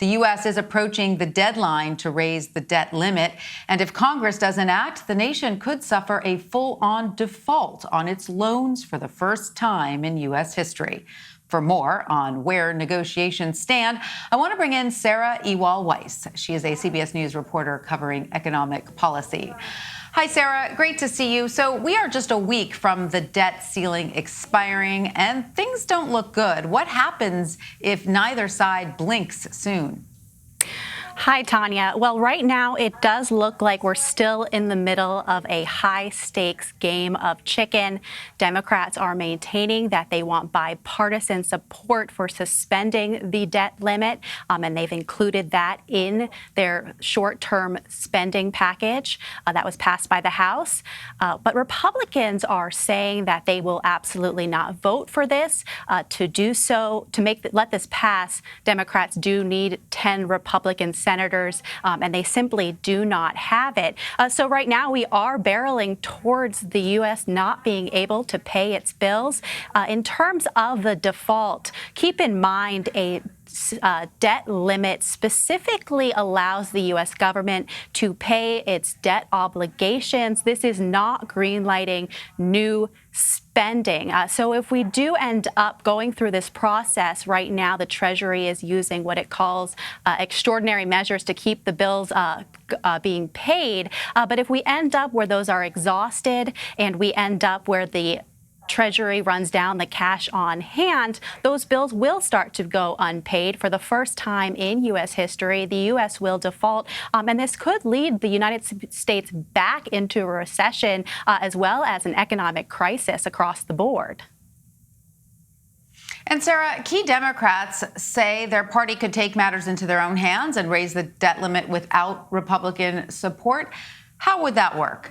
The U.S. is approaching the deadline to raise the debt limit, and if Congress doesn't act, the nation could suffer a full-on default on its loans for the first time in U.S. history. For more on where negotiations stand, I want to bring in Sarah Ewall-Wice. She is a CBS News reporter covering economic policy. Hi, Sarah. Great to see you. So we are just a week from the debt ceiling expiring, and things don't look good. What happens if neither side blinks soon? Hi, Tanya. Well, right now it does look like we're still in the middle of a high-stakes game of chicken. Democrats are maintaining that they want bipartisan support for suspending the debt limit, and they've included that in their short-term spending package that was passed by the House. But Republicans are saying that they will absolutely not vote for this. To do so, let this pass, Democrats do need 10 Republican senators, and they simply do not have it. So right now we are barreling towards the U.S. not being able to pay its bills. In terms of the default, keep in mind a debt limit specifically allows the U.S. government to pay its debt obligations. This is not greenlighting new spending. So if we do end up going through this process right now, the Treasury is using what it calls extraordinary measures to keep the bills being paid. But if we end up where those are exhausted and we end up where the Treasury runs down the cash on hand, those bills will start to go unpaid. For the first time in U.S. history, the U.S. will default, and this could lead the United States back into a recession as well as an economic crisis across the board. And Sarah, key Democrats say their party could take matters into their own hands and raise the debt limit without Republican support. How would that work?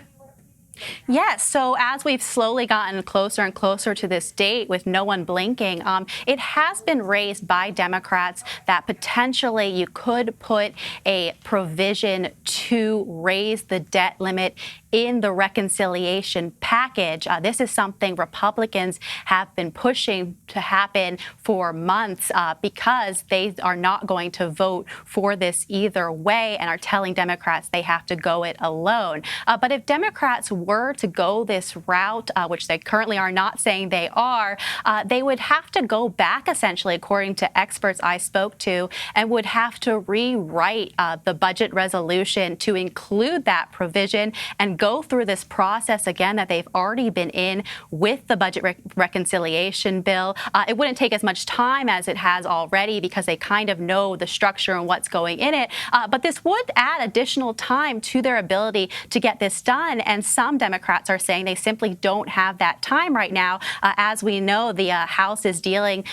Yes. So as we've slowly gotten closer and closer to this date with no one blinking, it has been raised by Democrats that potentially you could put a provision to raise the debt limit in the reconciliation package. This is something Republicans have been pushing to happen for months because they are not going to vote for this either way and are telling Democrats they have to go it alone. But if Democrats were to go this route, which they currently are not saying they are, they would have to go back, essentially, according to experts I spoke to, and would have to rewrite the budget resolution to include that provision and go through this process again that they've already been in with the budget reconciliation bill. It wouldn't take as much time as it has already because they kind of know the structure and what's going in it. But this would add additional time to their ability to get this done. And some Democrats are saying they simply don't have that time right now. As we know, the House is dealing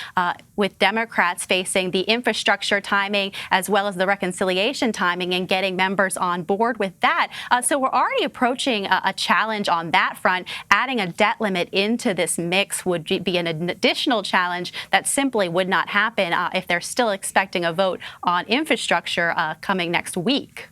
with Democrats facing the infrastructure timing as well as the reconciliation timing and getting members on board with that. So we're already approaching a challenge on that front. Adding a debt limit into this mix would be an additional challenge that simply would not happen if they're still expecting a vote on infrastructure coming next week.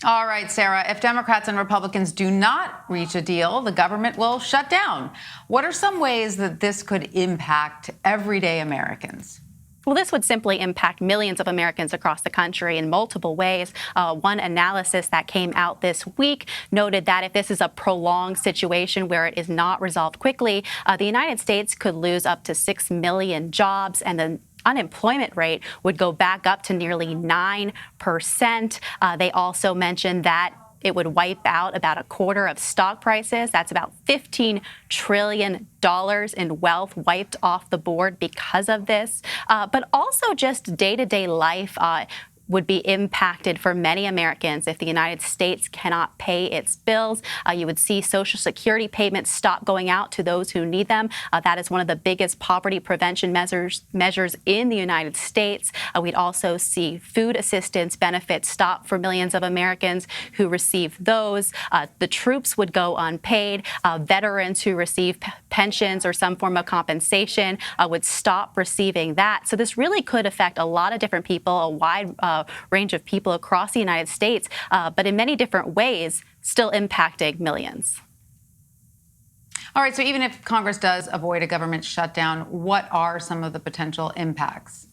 All right, Sarah, if Democrats and Republicans do not reach a deal, the government will shut down. What are some ways that this could impact everyday Americans? Well, this would simply impact millions of Americans across the country in multiple ways. One analysis that came out this week noted that if this is a prolonged situation where it is not resolved quickly, the United States could lose up to 6 million jobs, and the unemployment rate would go back up to nearly 9%. They also mentioned that it would wipe out about a quarter of stock prices. That's about $15 trillion in wealth wiped off the board because of this. But also just day-to-day life would be impacted for many Americans if the United States cannot pay its bills. You would see Social Security payments stop going out to those who need them. That is one of the biggest poverty prevention measures in the United States. We'd also see food assistance benefits stop for millions of Americans who receive those. The troops would go unpaid. Veterans who receive pensions or some form of compensation would stop receiving that. So this really could affect a lot of different people, a wide range of people across the United States, but in many different ways, still impacting millions. All right, so even if Congress does avoid a government shutdown, what are some of the potential impacts?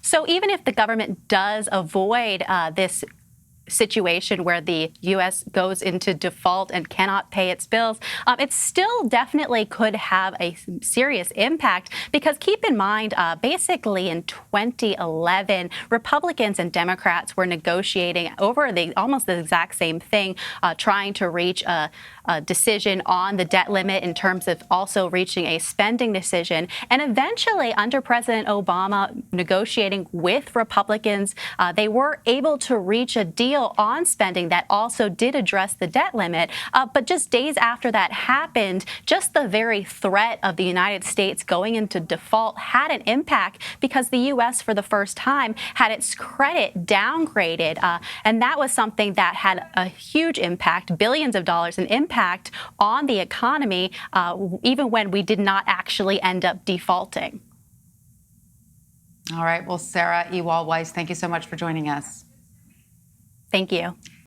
So even if the government does avoid this situation where the U.S. goes into default and cannot pay its bills, it still definitely could have a serious impact, because keep in mind, basically in 2011, Republicans and Democrats were negotiating over almost the exact same thing, trying to reach a decision on the debt limit in terms of also reaching a spending decision. And eventually, under President Obama negotiating with Republicans, they were able to reach a deal on spending that also did address the debt limit. But just days after that happened, just the very threat of the United States going into default had an impact, because the U.S. for the first time had its credit downgraded. And that was something that had a huge impact, billions of dollars in impact on the economy, even when we did not actually end up defaulting. All right. Well, Sarah Ewall-Wice, thank you so much for joining us. Thank you.